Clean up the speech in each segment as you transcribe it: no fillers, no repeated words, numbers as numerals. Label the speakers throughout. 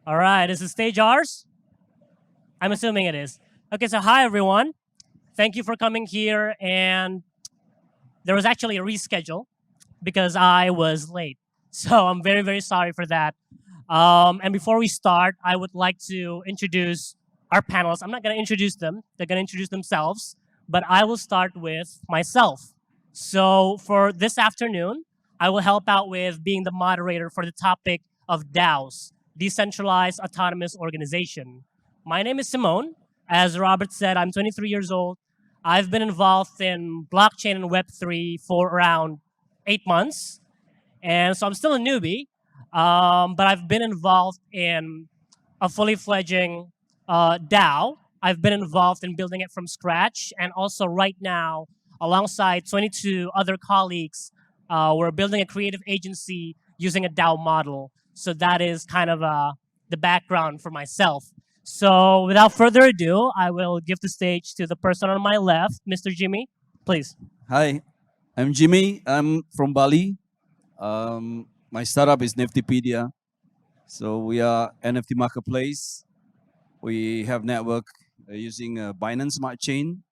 Speaker 1: All right, is the stage ours? I'm assuming it is. Okay, so hi everyone. Thank you for coming here. And there was actually a reschedule because I was late. So I'm very, very sorry for that. And before we start, I would like to introduce our panelists. I'm not going to introduce them, they're going to introduce themselves, but I will start with myself. So for this afternoon, I will help out with being the moderator for the topic of DAOs, Decentralized Autonomous Organization. My name is Simone. As Robert said, I'm 23 years old. I've been involved in blockchain and Web3 for around 8 months. And so I'm still a newbie, but I've been involved in a fully fledging DAO. I've been involved in building it from scratch. And also, right now, alongside 22 other colleagues, we're building a creative agency using a DAO model. So that is kind of the background for myself. So without further ado, I will give the stage to the person on my left, Mr. Jimmy. Please.
Speaker 2: Hi, I'm Jimmy. I'm from Bali. My startup is Niftypedia. So we are NFT marketplace. We have network using Binance Smart Chain,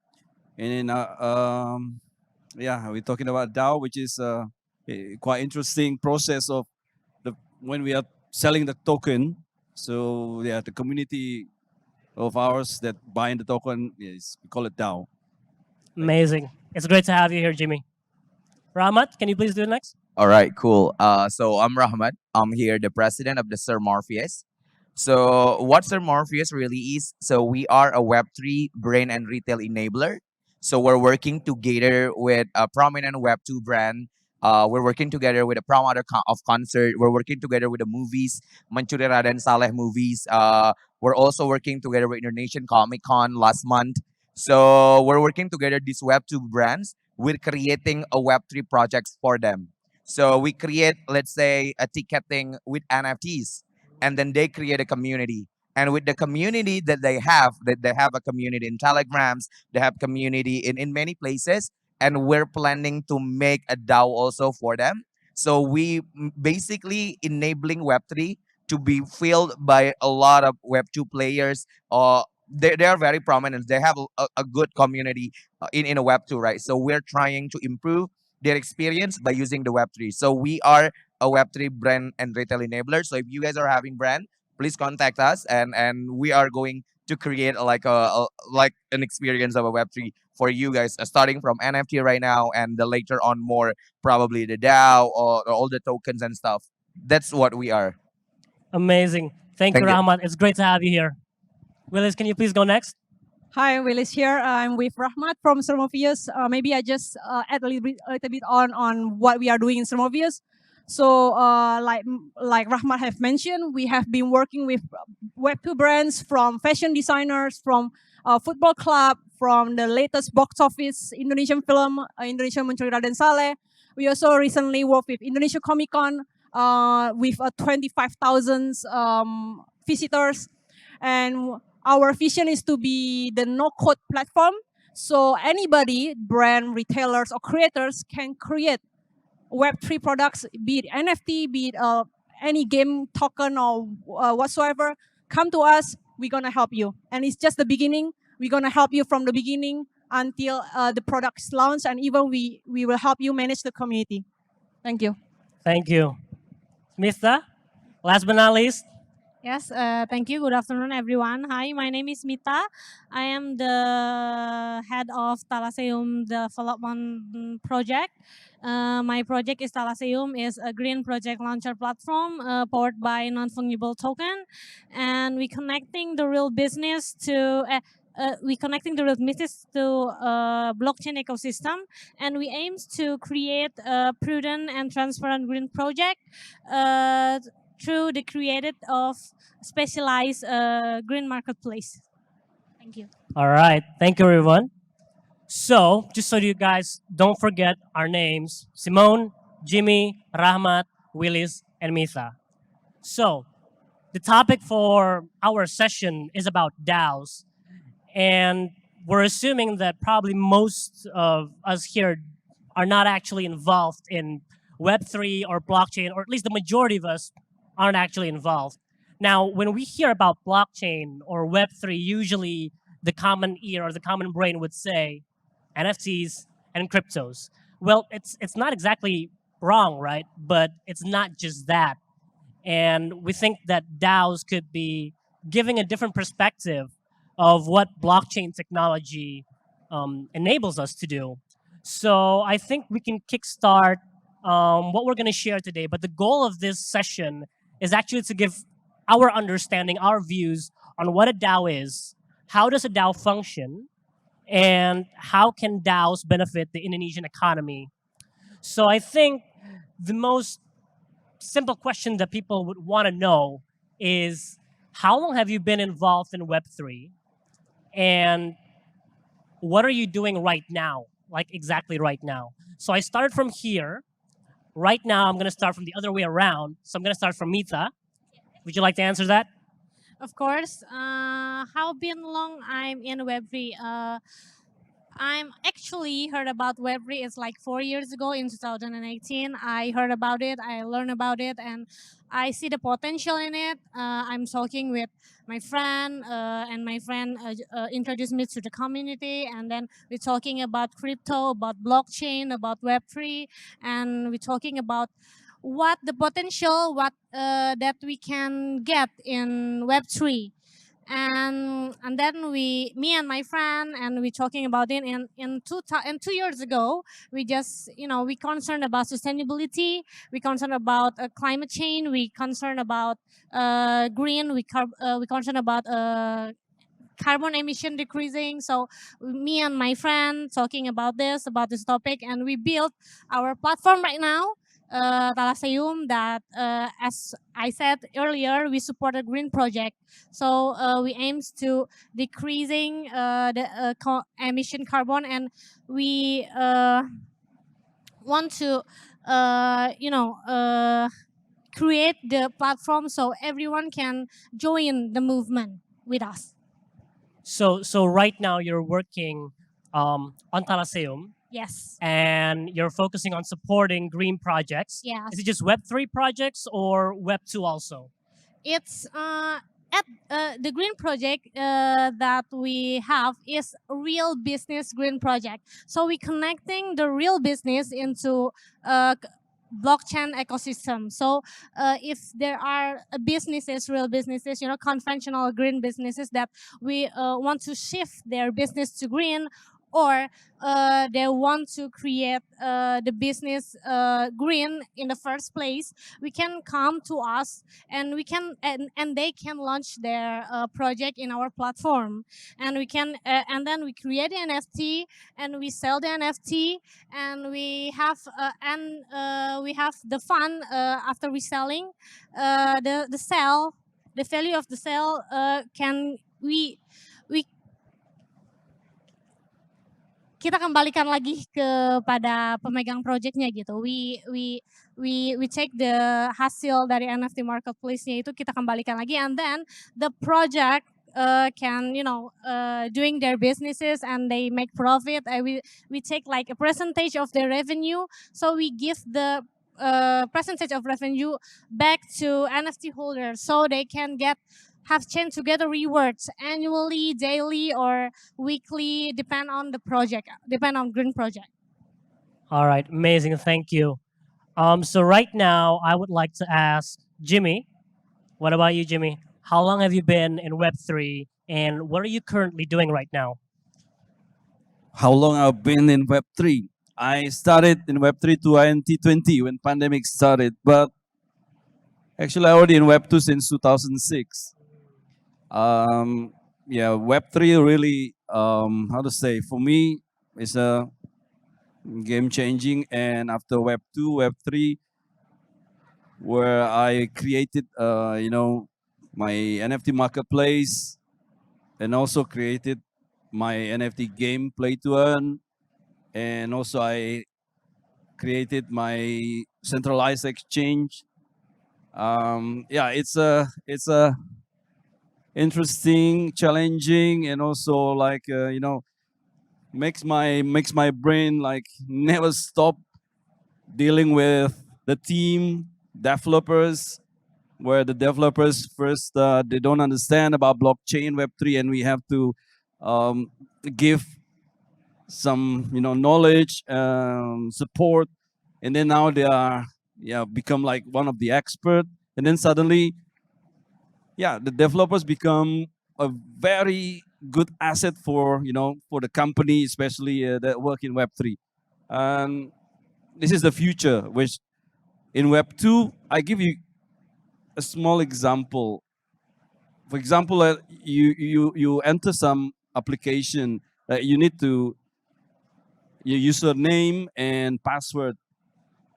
Speaker 2: and then we're talking about DAO, which is a quite interesting process of the when we are selling the token. So yeah, the community of ours that buying the token is we call it DAO.
Speaker 1: Amazing. It's great to have you here, Jimmy. Rahmat, can you please do it next?
Speaker 3: All right, cool. So I'm Rahmat. I'm here, the president of the Sir Morpheus. So what Sir Morpheus really is? So we are a Web3 brain and retail enabler. So we're working together with a prominent Web2 brand. We're working together with a promoter of concert. We're working together with the movies, Mancuri Raden Saleh movies. We're also working together with Indonesian Comic Con last month. So we're working together these Web2 brands. We're creating a Web3 projects for them. So we create, let's say, a ticketing with NFTs, and then they create a community. And with the community that they have a community in Telegrams, they have community in many places, and we're planning to make a DAO also for them. So we basically enabling Web3 to be filled by a lot of Web2 players. They are very prominent. They have a good community in a Web2, right? So we're trying to improve their experience by using the Web3. So we are a Web3 brand and retail enabler. So if you guys are having brand, please contact us, and we are going to create like an experience of a Web3 for you guys, starting from NFT right now, and the later on more probably the DAO or all the tokens and stuff. That's what we are.
Speaker 1: Amazing. Thank you,
Speaker 3: Thank you.
Speaker 1: Rahmat. It's great to have you here. Willis, can you please go next?
Speaker 4: Hi, Willis here. I'm with Rahmat from Sermovius. Maybe I just add a little bit on what we are doing in Sermovius. So, like Rahmat have mentioned, we have been working with Web2 brands, from fashion designers, from football club, from the latest box office Indonesian film, Indonesia Mencuri Raden Saleh. We also recently worked with Indonesia Comic Con with 25,000 visitors, and our vision is to be the no-code platform. So anybody, brand, retailers, or creators can create Web3 products, be it NFT, be it any game token or whatsoever. Come to us, we're going to help you. And it's just the beginning. We're going to help you from the beginning until the product's launched, and even we will help you manage the community. Thank you.
Speaker 1: Thank you. Mista, last but not least.
Speaker 5: Yes, thank you. Good afternoon, everyone. Hi, my name is Mita. I am the head of Thalaseum Development Project. My project is Thalaseum, is a green project launcher platform powered by non-fungible token, and we connecting the real business to. We connecting the real business to blockchain ecosystem, and we aim to create a prudent and transparent green project through the creation of specialized green marketplace. Thank you.
Speaker 1: All right. Thank you, everyone. So, just so you guys don't forget our names, Simone, Jimmy, Rahmat, Willis, and Mita. So, the topic for our session is about DAOs. And we're assuming that probably most of us here are not actually involved in Web3 or blockchain, or at least the majority of us aren't actually involved. Now, when we hear about blockchain or Web3, usually the common ear or the common brain would say NFTs and cryptos. Well, it's not exactly wrong, right? But it's not just that. And we think that DAOs could be giving a different perspective of what blockchain technology enables us to do. So I think we can kickstart what we're going to share today. But the goal of this session is actually to give our understanding, our views on what a DAO is, how does a DAO function, and how can DAOs benefit the Indonesian economy. So I think the most simple question that people would want to know is, how long have you been involved in Web3? And what are you doing right now? Like exactly right now. So I started from here. Right now, I'm going to start from the other way around. So I'm going to start from Mita. Would you like to answer that?
Speaker 5: Of course. How been long I'm in Web3? I'm actually heard about Web3 is like 4 years ago in 2018. I heard about it, I learned about it, and I see the potential in it. I'm talking with my friend, and my friend introduced me to the community, and then we're talking about crypto, about blockchain, about Web3, and we're talking about what the potential, what that we can get in Web3. And then me and my friend, and we talking about it in 2 years ago. We just, we concerned about sustainability, we concerned about climate change, we concerned about green, we concerned about carbon emission decreasing. So me and my friend talking about this topic, and we built our platform right now, Talaseum, that as I said earlier, we support a green project. So we aims to decreasing the emission carbon, and we want to create the platform so everyone can join the movement with us.
Speaker 1: So right now you're working on Talaseum,
Speaker 5: Yes.
Speaker 1: and you're focusing on supporting green projects.
Speaker 5: Yes.
Speaker 1: Is it just Web3 projects or Web2 also?
Speaker 5: It's at the green project that we have is a real business green project. So we connecting the real business into blockchain ecosystem. So if there are businesses, real businesses, conventional green businesses that we want to shift their business to green, or they want to create the business green in the first place, we can come to us, and we can and they can launch their project in our platform, and we can and then we create an NFT, and we sell the NFT, and we have the fund after reselling the sell, the value of the sale can we kita kembalikan lagi kepada pemegang projectnya gitu. We take the hasil dari NFT marketplace-nya itu, kita kembalikan lagi, and then the project can doing their businesses and they make profit. We take like a percentage of their revenue, so we give the percentage of revenue back to NFT holders so they can have chain together rewards annually, daily, or weekly, depend on the project, depend on green project.
Speaker 1: All right, amazing, thank you. So right now, I would like to ask Jimmy. What about you, Jimmy? How long have you been in Web3, and what are you currently doing right now?
Speaker 2: How long I've been in Web3? I started in Web3 2020 when pandemic started, but actually I already in Web2 since 2006. Yeah, Web3 really, how to say, for me, it's a game changing. And after Web2, Web3, where I created, my NFT marketplace, and also created my NFT game Play to Earn, and also I created my centralized exchange. Yeah, it's a interesting, challenging, and also like makes my brain like never stop dealing with the team, developers, where the developers first they don't understand about blockchain Web3, and we have to give some knowledge, support, and then now they are become like one of the expert, and then suddenly the developers become a very good asset for for the company, especially that work in Web3. And this is the future, which in Web2, I give you a small example. For example, you enter some application, you need to your username and password.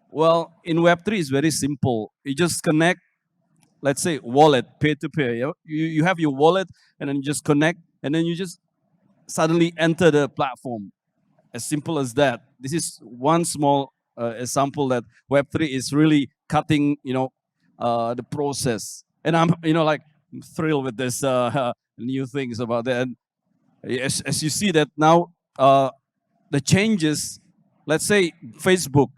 Speaker 2: Well, in Web3, it's very simple. You just connect, let's say, wallet, peer to peer. You have your wallet, and then you just connect, and then you just suddenly enter the platform. As simple as that. This is one small example that Web3 is really cutting, the process. And I'm, like thrilled with this new things about that. And as you see that now, the changes, let's say Facebook,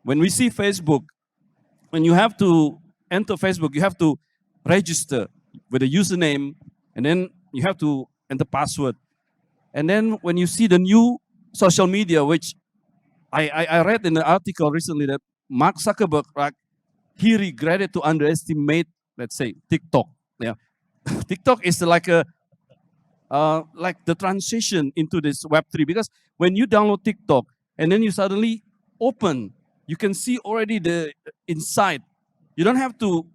Speaker 2: when we see Facebook, when you have to enter Facebook, you have to register with a username, and then you have to enter password. And then when you see the new social media, which I read in the article recently that Mark Zuckerberg, like, he regretted to underestimate, let's say, TikTok. Yeah, TikTok is like the transition into this Web3, because when you download TikTok and then you suddenly open, you can see already the inside. You don't have to,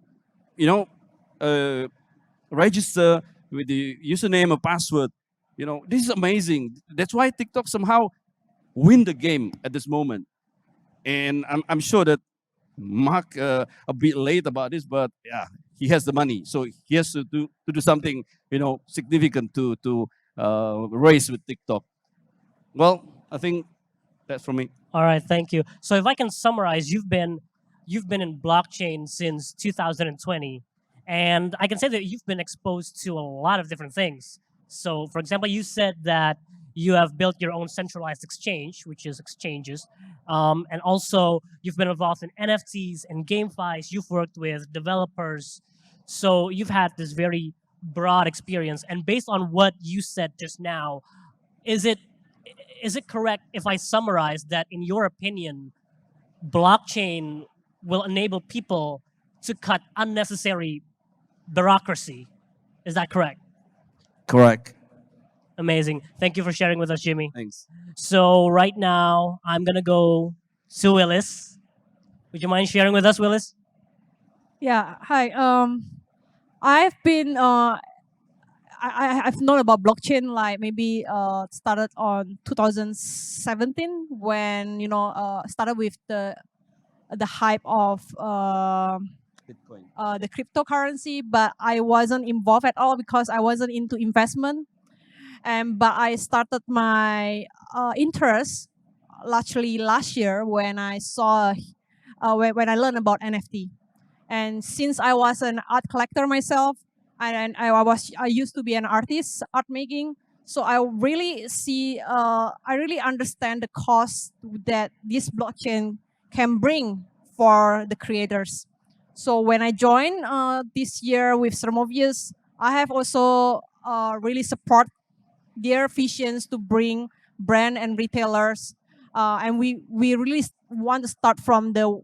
Speaker 2: register with the username or password. This is amazing. That's why TikTok somehow win the game at this moment. And I'm sure that Mark a bit late about this, but yeah, he has the money, so he has to do something significant to race with TikTok. Well, I think that's from me.
Speaker 1: All right, thank you. So if I can summarize, you've been in blockchain since 2020, and I can say that you've been exposed to a lot of different things. So, for example, you said that you have built your own centralized exchange, which is exchanges, and also you've been involved in NFTs and GameFis. You've worked with developers, so you've had this very broad experience. And based on what you said just now, is it correct if I summarize that, in your opinion, blockchain will enable people to cut unnecessary bureaucracy? Is that correct?
Speaker 2: Correct.
Speaker 1: Amazing. Thank you for sharing with us, Jimmy.
Speaker 2: Thanks.
Speaker 1: So right now, I'm gonna go to Willis. Would you mind sharing with us, Willis?
Speaker 4: Yeah. Hi. I've been I've known about blockchain like maybe started on 2017 when started with the hype of
Speaker 2: Bitcoin.
Speaker 4: the cryptocurrency, but I wasn't involved at all because I wasn't into investment. But I started my interest largely last year when I saw when I learned about NFT. And since I was an art collector myself, and I used to be an artist, art making. So I really I really understand the cost that this blockchain can bring for the creators. So when I joined this year with Sermovius, I have also really support their visions to bring brand and retailers, and we really want to start from the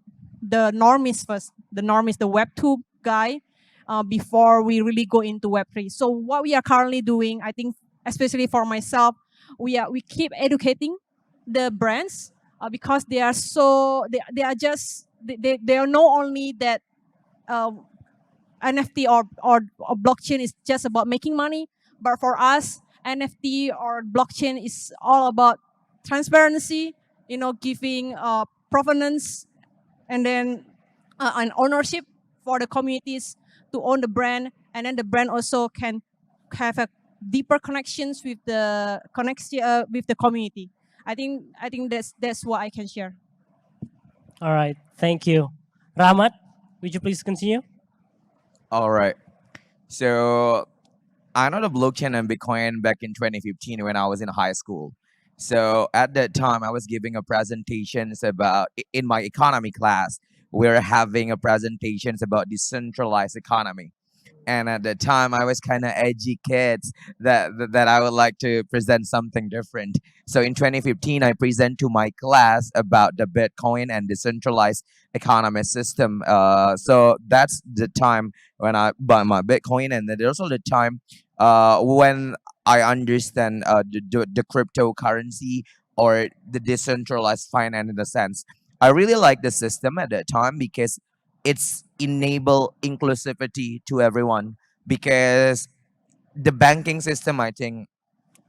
Speaker 4: normies first. The normies, the Web2 guy, before we really go into Web3. So what we are currently doing, I think, especially for myself, we keep educating the brands because they are they are not only that NFT or blockchain is just about making money, but for us, NFT or blockchain is all about transparency, giving provenance and then an ownership for the communities to own the brand, and then the brand also can have a deeper connections with the community. I think that's what I can share.
Speaker 1: All right, thank you. Rahmat, would you please continue?
Speaker 3: All right. So I know the blockchain and Bitcoin back in 2015 when I was in high school. So at that time, I was giving a presentations about in my economy class we're having a presentations about decentralized economy. And at the time, I was kind of edgy kids that I would like to present something different. So in 2015, I present to my class about the Bitcoin and decentralized economy system. So that's the time when I buy my Bitcoin, and then there's also the time when I understand the cryptocurrency or the decentralized finance in a sense. I really like the system at that time because it's enable inclusivity to everyone, because the banking system, I think,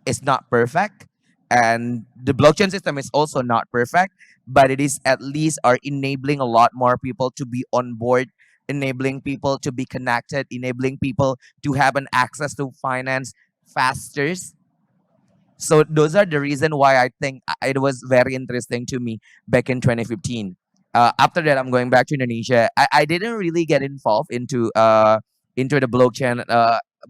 Speaker 3: is not perfect, and the blockchain system is also not perfect, but it is at least are enabling a lot more people to be on board, enabling people to be connected, enabling people to have an access to finance faster. So those are the reason why I think it was very interesting to me back in 2015. After that, I'm going back to Indonesia. I didn't really get involved into the blockchain,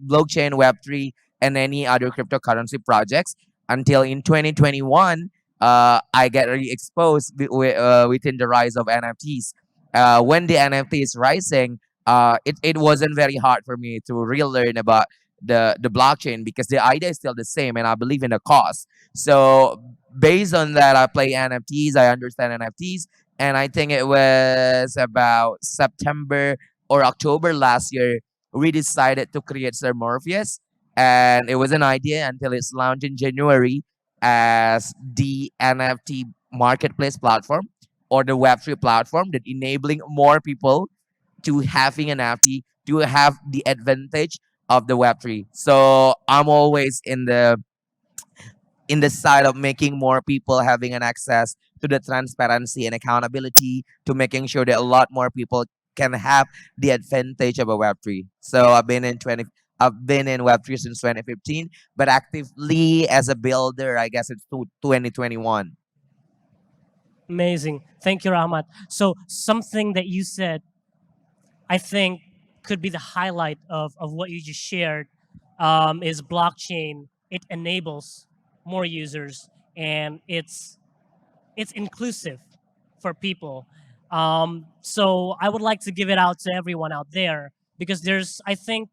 Speaker 3: Web3, and any other cryptocurrency projects until in 2021. I get really exposed within the rise of NFTs. When the NFT is rising, it wasn't very hard for me to relearn about the blockchain, because the idea is still the same and I believe in the cause. So based on that, I play NFTs, I understand NFTs, and I think it was about September or October last year we decided to create Sir Morpheus, and it was an idea until it's launched in January as the NFT marketplace platform or the Web3 platform that enabling more people to having an NFT to have the advantage of the Web3. So I'm always in the side of making more people having an access to the transparency and accountability, to making sure that a lot more people can have the advantage of a Web3. So I've been in Web3 since 2015, but actively as a builder, I guess it's 2021.
Speaker 1: Amazing. Thank you, Rahmat. So something that you said, I think, could be the highlight of what you just shared, is blockchain. It enables more users, and it's inclusive for people. So I would like to give it out to everyone out there, because I think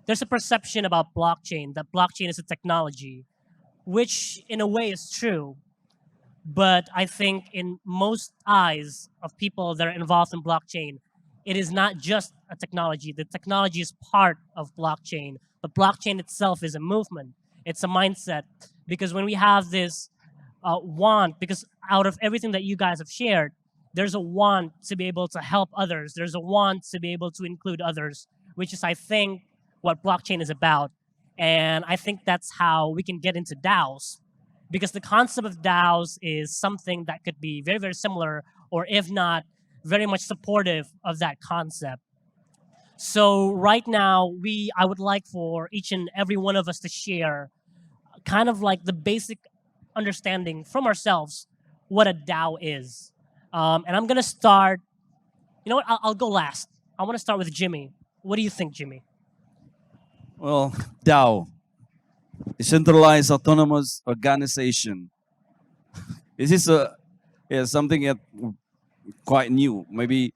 Speaker 1: there's a perception about blockchain that blockchain is a technology, which in a way is true. But I think in most eyes of people that are involved in blockchain, it is not just a technology. The technology is part of blockchain. But blockchain itself is a movement. It's a mindset. Because when we have this want, because out of everything that you guys have shared, there's a want to be able to help others. There's a want to be able to include others, which is, I think, what blockchain is about. And I think that's how we can get into DAOs, because the concept of DAOs is something that could be very, very similar, or if not, very much supportive of that concept. So right now, I would like for each and every one of us to share kind of like the basic understanding from ourselves what a DAO is. And I'm gonna start. You know what? I'll go last. I want to start with Jimmy. What do you think, Jimmy?
Speaker 2: Well, DAO, decentralized autonomous organization. This is something that quite new. Maybe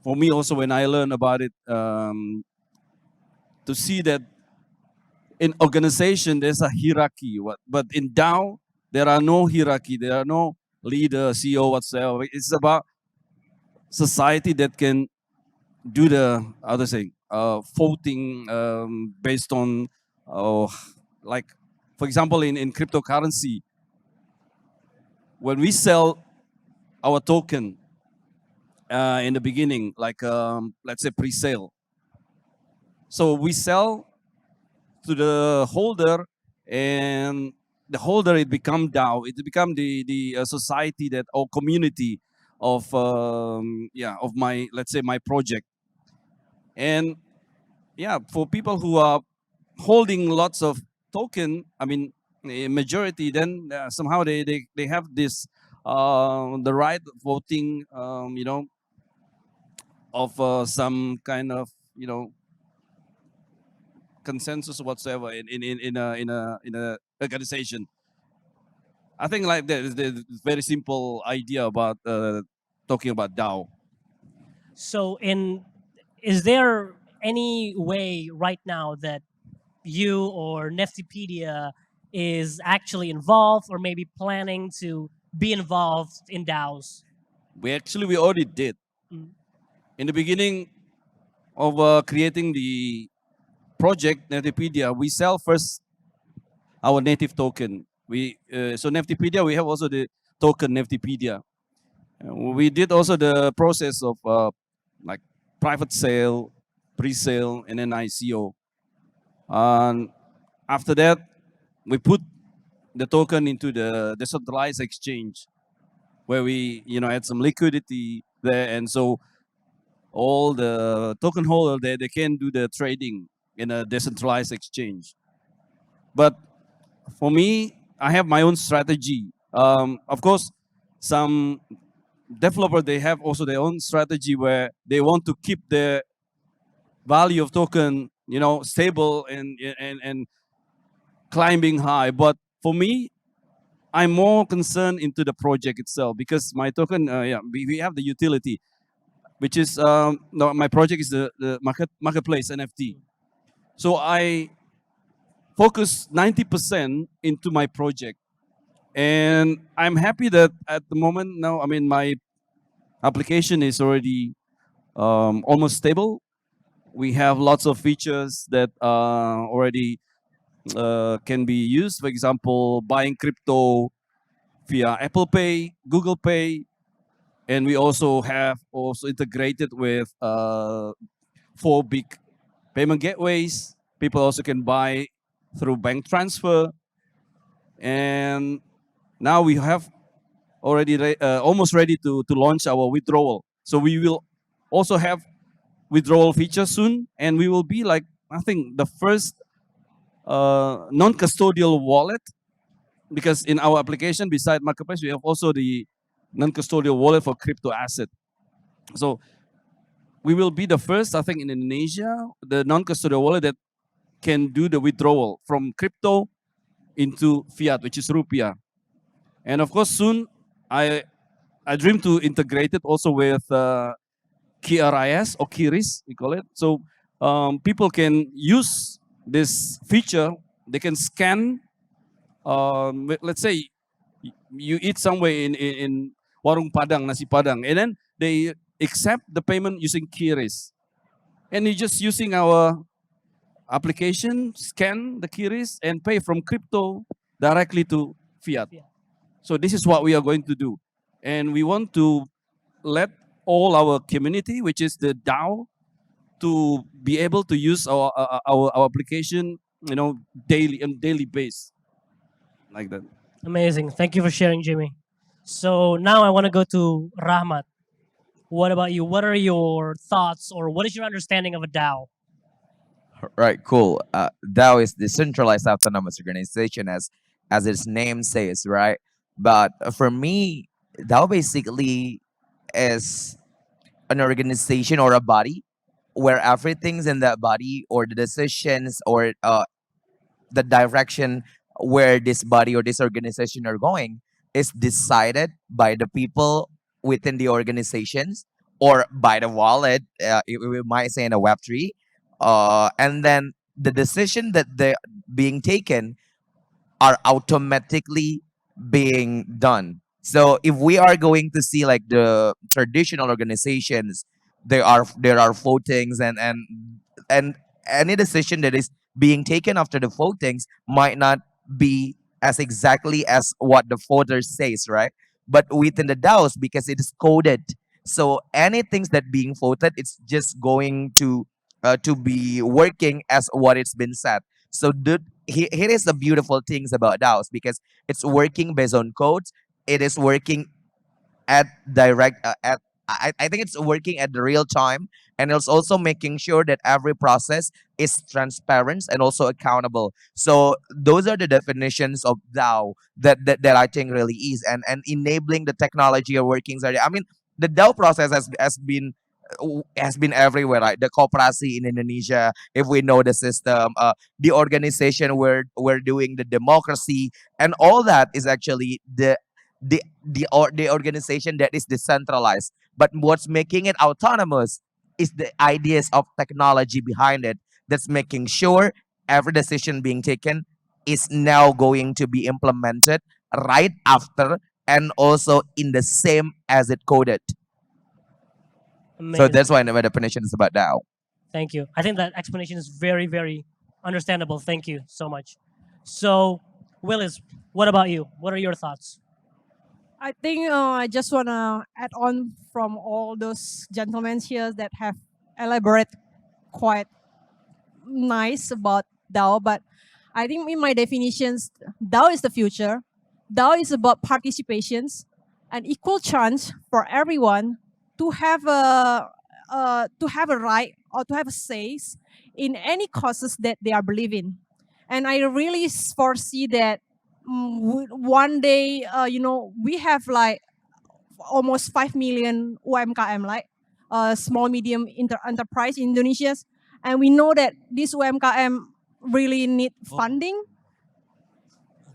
Speaker 2: for me also, when I learned about it, to see that in organization there's a hierarchy, but in DAO there are no hierarchy. There are no leader, CEO, whatsoever. It's about society that can do the other thing, voting based on, like, for example, in cryptocurrency, when we sell our token in the beginning, like let's say pre-sale, so we sell to the holder, and the holder, it become DAO. It become the society that, or community of of my, let's say, my project. And yeah, for people who are holding lots of token, I mean, a majority, then somehow they have this the right of voting, of some kind of, consensus whatsoever in a organization. I think like that is the very simple idea about talking about DAO.
Speaker 1: So, is there any way right now that you or Neftipedia is actually involved or maybe planning to be involved in DAOs?
Speaker 2: We already did.
Speaker 1: Mm.
Speaker 2: In the beginning of creating the project Neftipedia, we sell first our native token. So Neftipedia, we have also the token Neftipedia. We did also the process of like private sale, pre-sale, and then ICO. And after that, we put the token into the decentralized exchange, where we had some liquidity there, and so all the token holder they can do the trading in a decentralized exchange. But for me, I have my own strategy. Of course, some developer they have also their own strategy where they want to keep their value of token stable and climbing high. But for me, I'm more concerned into the project itself, because my token, we have the utility, which is no, my project is the marketplace NFT. So I focus 90% into my project, and I'm happy that at the moment now, I mean, my application is already almost stable. We have lots of features that already can be used. For example, buying crypto via Apple Pay, Google Pay, and we also have integrated with 4 big payment gateways. People also can buy through bank transfer, and now we have already almost ready to launch our withdrawal. So we will also have withdrawal feature soon, and we will be like, I think, the first non-custodial wallet, because in our application beside marketplace we have also the non-custodial wallet for crypto asset. So we will be the first, I think, in Indonesia, the non-custodial wallet that can do the withdrawal from crypto into fiat, which is rupiah. And of course, soon I dream to integrate it also with KRIS or KIRIS, we call it. So people can use this feature. They can scan. Let's say you eat somewhere in warung padang, nasi padang, and then they accept the payment using KIRIS, and you're just using our application, scan the KIRIS, and pay from crypto directly to fiat.
Speaker 1: Yeah.
Speaker 2: So this is what we are going to do, and we want to let all our community, which is the DAO, to be able to use our application, daily base, like that.
Speaker 1: Amazing. Thank you for sharing, Jimmy. So now I want to go to Rahmat. What about you? What are your thoughts, or what is your understanding of a DAO?
Speaker 3: Right, cool. DAO is decentralized autonomous organization, as its name says, right? But for me, DAO basically is an organization or a body where everything's in that body, or the decisions, or the direction where this body or this organization are going is decided by the people within the organizations, or by the wallet, we might say in a Web3. And then the decision that they're being taken are automatically being done. So if we are going to see like the traditional organizations, there are votings, and any decision that is being taken after the votings might not be as exactly as what the voter says, right? But within the DAOs, because it is coded, so anything that being voted, it's just going to be working as what it's been said. So here is the beautiful things about DAOs, because it's working based on codes. It is working at direct at I think it's working at the real time, and it's also making sure that every process is transparent and also accountable. So those are the definitions of DAO that I think really is, and enabling the technology or workings are there. I mean, the DAO process has been everywhere, right? The cooperasi in Indonesia, if we know the system, the organization where we're doing the democracy, and all that is actually the organization that is decentralized. But what's making it autonomous is the ideas of technology behind it that's making sure every decision being taken is now going to be implemented right after and also in the same as it coded. So
Speaker 1: Amazing.
Speaker 3: that's why the definition is about DAO.
Speaker 1: Thank you. I think that explanation is very, very understandable. Thank you so much. So, Willis, what about you? What are your thoughts?
Speaker 4: I think I just want to add on from all those gentlemen here that have elaborated quite nice about DAO, but I think in my definitions, DAO is the future. DAO is about participations, an equal chance for everyone to have a right or to have a say in any causes that they are believing. And I really foresee that one day, we have like almost 5 million UMKM, like small medium enterprise in Indonesia, and we know that this UMKM really need funding,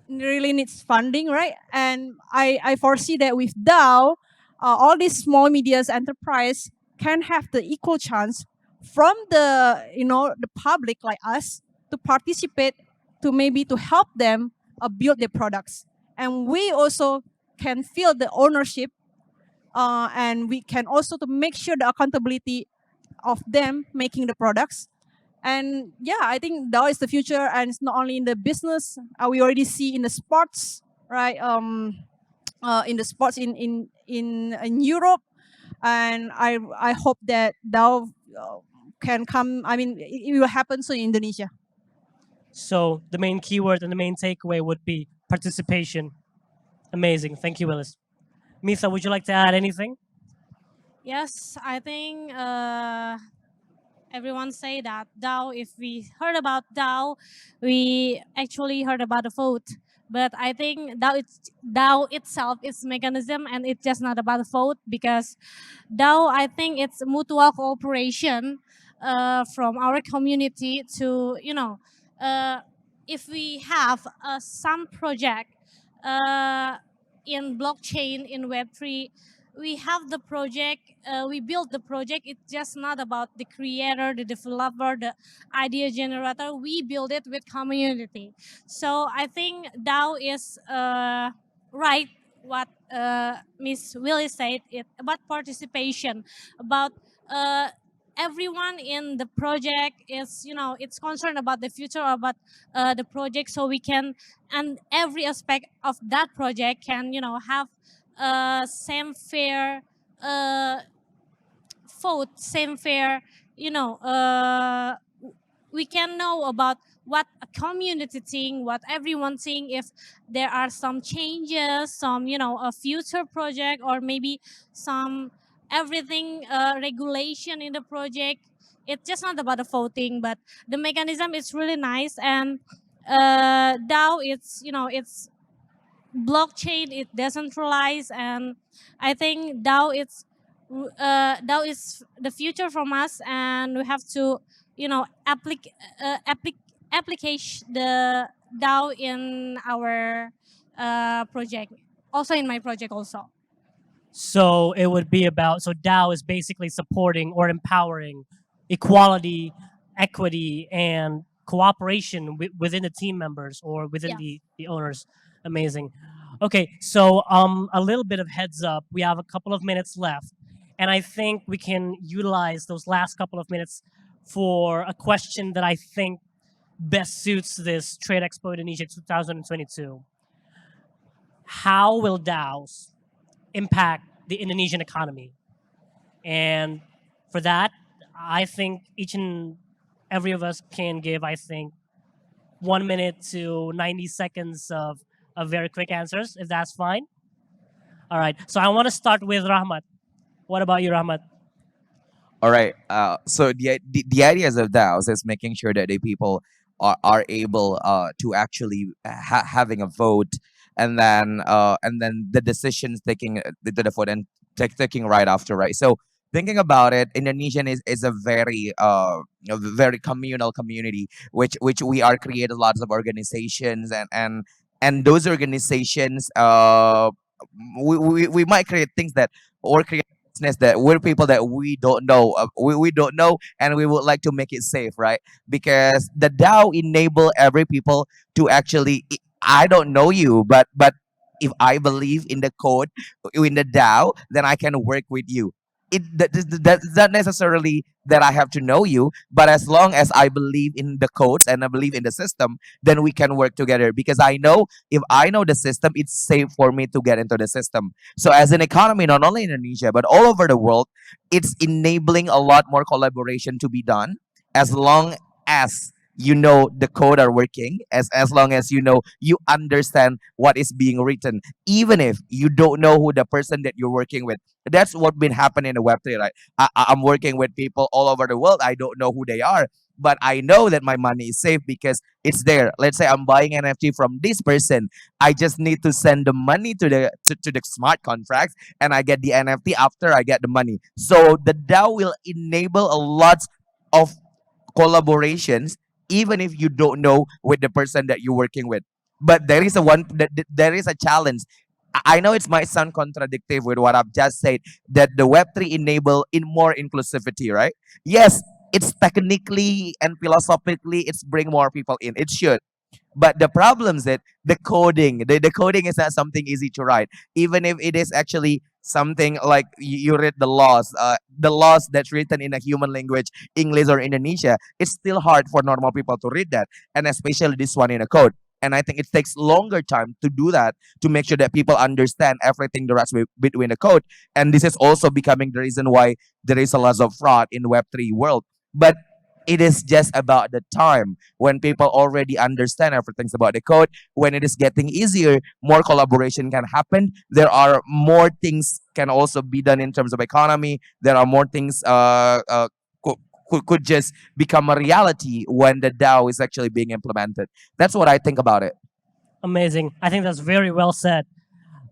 Speaker 4: really needs funding, right? And I foresee that with DAO, all these small medium enterprise can have the equal chance from the public like us to participate, to maybe to help them build their products, and we also can feel the ownership, and we can also to make sure the accountability of them making the products. And yeah, I think DAO is the future, and it's not only in the business. We already see in the sports, right? In the sports in Europe, and I hope that DAO can come. I mean, it will happen soon in Indonesia.
Speaker 1: So, the main keyword and the main takeaway would be participation. Amazing. Thank you, Willis. Misa, would you like to add anything?
Speaker 5: Yes, I think everyone say that DAO. If we heard about DAO, we actually heard about the vote. But I think DAO itself is mechanism, and it's just not about the vote, because DAO, I think it's mutual cooperation from our community to if we have some project in blockchain in Web3, we have the project, we build the project. It's just not about the creator, the developer, the idea generator. We build it with community. So I think DAO is right what Miss Willie said. It about participation, about everyone in the project is it's concerned about the future, about the project, so we can, and every aspect of that project can have same fair vote, same fair, we can know about what a community think, what everyone think, if there are some changes, some a future project, or maybe some everything regulation in the project. It's just not about the voting, but the mechanism is really nice. And DAO, it's blockchain, it decentralized, and I think DAO is the future from us, and we have to application the DAO in our project, also in my project also.
Speaker 1: So it would be about, so DAO is basically supporting or empowering equality, equity, and cooperation within the team members or within
Speaker 5: Yes.
Speaker 1: the owners. Amazing. Okay, so a little bit of heads up. We have a couple of minutes left, and I think we can utilize those last couple of minutes for a question that I think best suits this Trade Expo Indonesia 2022. How will DAOs impact the Indonesian economy? And for that, I think each and every of us can give, I think, 1 minute to 90 seconds of very quick answers, if that's fine. All right. So I want to start with Rahmat. What about you, Rahmat?
Speaker 3: All right. So the ideas of DAOs is making sure that the people are able to actually having a vote, and then the decisions taking to the vote and taking right after, right. So thinking about it, Indonesian is a very very communal community, which we are created lots of organizations, and those organizations we might create things that or create business that we're people that we don't know, we don't know, and we would like to make it safe, right? Because the DAO enable every people to actually, I don't know you, but if I believe in the code in the DAO, then I can work with you. That's not necessarily that I have to know you, but as long as I believe in the codes and I believe in the system, then we can work together. Because I know if I know the system, it's safe for me to get into the system. So as an economy, not only in Indonesia but all over the world, it's enabling a lot more collaboration to be done, as long as you know the code are working, as long as you know you understand what is being written, even if you don't know who the person that you're working with. That's what been happening in the Web3, right? I'm working with people all over the world. I don't know who they are, but I know that my money is safe because it's there. Let's say I'm buying NFT from this person. I just need to send the money to the smart contracts, and I get the NFT after I get the money. So the DAO will enable a lot of collaborations, even if you don't know with the person that you're working with. But there is a there is a challenge. I know it might sound contradictory with what I've just said, that the Web3 enable in more inclusivity, right? Yes, it's technically and philosophically it's bring more people in. It should. But the problem is that the coding is not something easy to write. Even if it is actually something like you read the laws that's written in a human language, English or Indonesia, it's still hard for normal people to read that, and especially this one in a code. And I think it takes longer time to do that, to make sure that people understand everything the rest between the code. And this is also becoming the reason why there is a lot of fraud in Web3 world. But it is just about the time when people already understand everything about the code. When it is getting easier, more collaboration can happen. There are more things can also be done in terms of economy. There are more things could just become a reality when the DAO is actually being implemented. That's what I think about it.
Speaker 1: Amazing. I think that's very well said.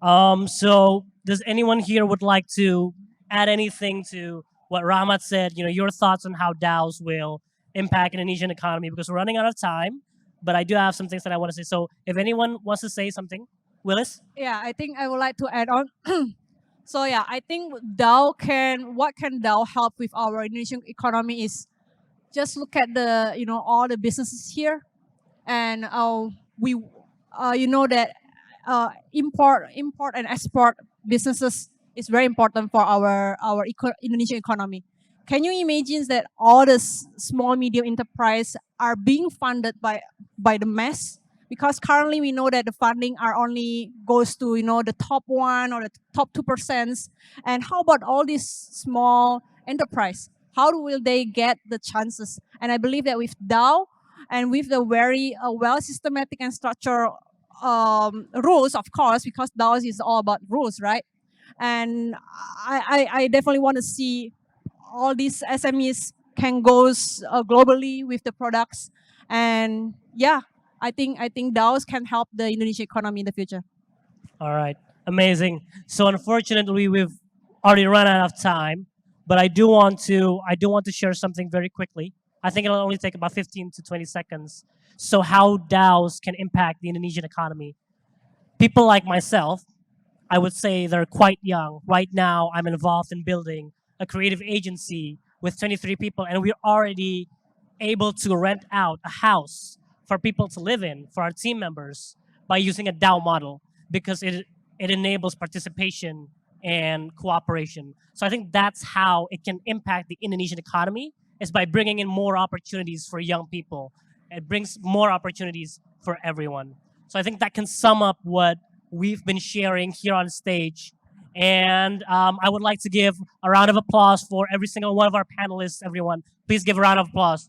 Speaker 1: So does anyone here would like to add anything to what Rahmat said? You know, your thoughts on how DAOs will impact Indonesian economy, because we're running out of time. But I do have some things that I want to say. So if anyone wants to say something, Willis.
Speaker 4: Yeah, I think I would like to add on. So yeah, I think what can DAO help with our Indonesian economy is just look at the all the businesses here, and we you know that import and export businesses is very important for our Indonesian economy. Can you imagine that all the small medium enterprise are being funded by the mass? Because currently we know that the funding are only goes to the top 1 or the top 2%. And how about all these small enterprise? How will they get the chances? And I believe that with DAO and with the very well systematic and structured rules, of course, because DAO is all about rules, right? And I definitely want to see all these SMEs can go globally with the products. And yeah, I think DAOs can help the Indonesian economy in the future.
Speaker 1: All right, amazing. So unfortunately, we've already run out of time, but I do want to share something very quickly. I think it'll only take about 15 to 20 seconds. So how DAOs can impact the Indonesian economy. People like myself, I would say they're quite young. Right now, I'm involved in building a creative agency with 23 people, and we're already able to rent out a house for people to live in, for our team members, by using a DAO model, because it enables participation and cooperation. So I think that's how it can impact the Indonesian economy, is by bringing in more opportunities for young people. It brings more opportunities for everyone. So I think that can sum up what we've been sharing here on stage. And I would like to give a round of applause for every single one of our panelists, everyone. Please give a round of applause.